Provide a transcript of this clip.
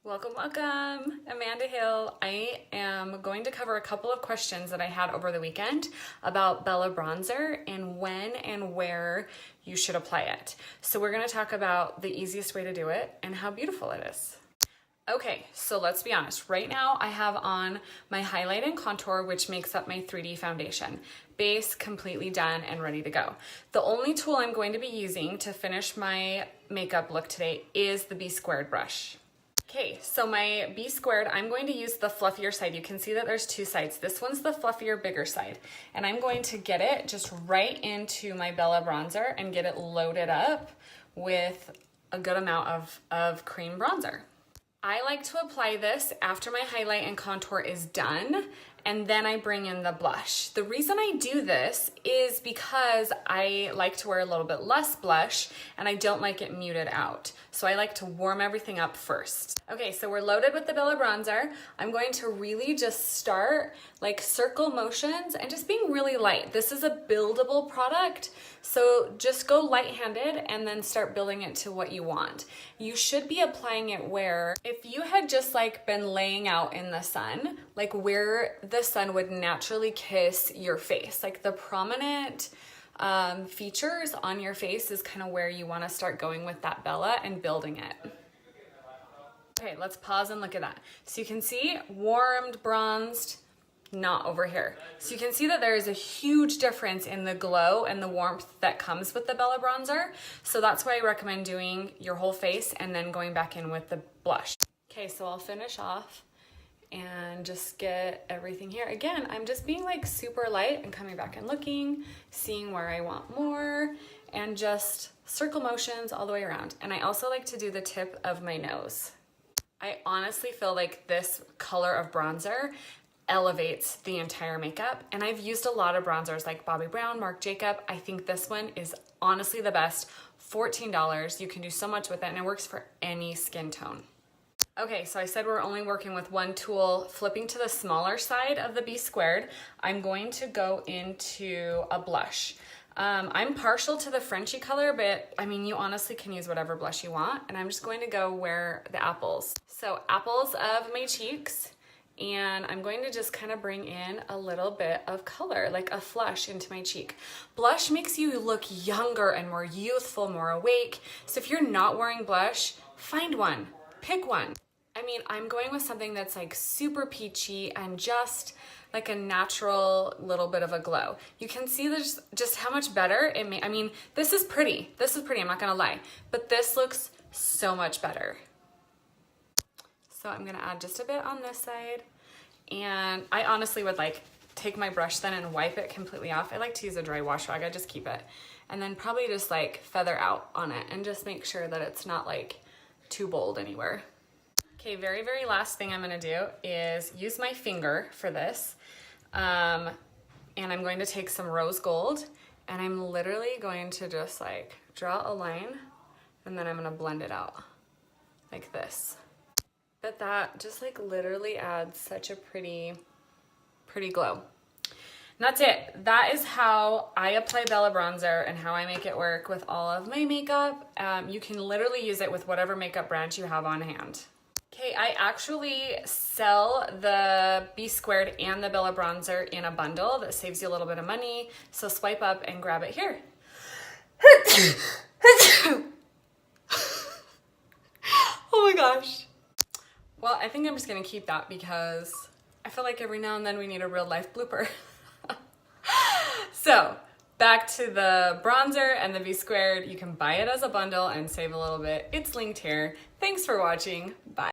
Welcome, welcome. Amanda Hill. I am going to cover a couple of questions that I had over the weekend about Bella Bronzer and when and where you should apply it. So we're going to talk about the easiest way to do it and how beautiful it is. Okay, so let's be honest. Right now I have on my highlight and contour, which makes up my 3D foundation. Base completely done and ready to go. The only tool I'm going to be using to finish my makeup look today is the B Squared brush. Okay, so my B Squared, I'm going to use the fluffier side. You can see that there's two sides. This one's the fluffier, bigger side. And I'm going to get it just right into my Bella Bronzer and get it loaded up with a good amount of cream bronzer. I like to apply this after my highlight and contour is done, and then I bring in the blush. The reason I do this is because I like to wear a little bit less blush and I don't like it muted out. So I like to warm everything up first. Okay, so we're loaded with the Bella Bronzer. I'm going to really just start like circle motions and just being really light. This is a buildable product, so just go light-handed and then start building it to what you want. You should be applying it where, if you had just like been laying out in the sun, like where the sun would naturally kiss your face, like the prominent features on your face is kind of where you want to start going with that Bella and building it. Okay, let's pause and look at that. So you can see warmed, bronzed, not over here. So you can see that there is a huge difference in the glow and the warmth that comes with the Bella Bronzer. So that's why I recommend doing your whole face and then going back in with the blush. Okay, so I'll finish off and just get everything here. Again, I'm just being like super light and coming back and looking, seeing where I want more, and just circle motions all the way around. And I also like to do the tip of my nose. I honestly feel like this color of bronzer elevates the entire makeup, and I've used a lot of bronzers like Bobbi Brown, Marc Jacob. I think this one is honestly the best. $14. You can do so much with it, and it works for any skin tone. Okay, so I said we're only working with one tool. Flipping to the smaller side of the B Squared, I'm going to go into a blush. I'm partial to the Frenchy color, but I mean, you honestly can use whatever blush you want, and I'm just going to go where the apples. So apples of my cheeks, and I'm going to just kind of bring in a little bit of color, like a flush into my cheek. Blush makes you look younger and more youthful, more awake. So if you're not wearing blush, find one, pick one. I mean, I'm going with something that's like super peachy and just like a natural little bit of a glow. You can see there's just how much better it may, I mean, this is pretty. This is pretty, I'm not gonna lie, but this looks so much better. So I'm gonna add just a bit on this side, and I honestly would like take my brush then and wipe it completely off. I like to use a dry wash rag, I just keep it. And then probably just like feather out on it and just make sure that it's not like too bold anywhere. Okay, very, very last thing I'm gonna do is use my finger for this. And I'm going to take some rose gold, and I'm literally going to just like draw a line, and then I'm gonna blend it out like this. But that just like literally adds such a pretty glow. And that's it. That is how I apply Bella Bronzer and how I make it work with all of my makeup. You can literally use it with whatever makeup brand you have on hand. Okay, I actually sell the B Squared and the Bella Bronzer in a bundle that saves you a little bit of money. So swipe up and grab it here. Oh my gosh. Well, I think I'm just gonna keep that because I feel like every now and then we need a real life blooper. So back to the bronzer and the B Squared. You can buy it as a bundle and save a little bit. It's linked here. Thanks for watching. Bye.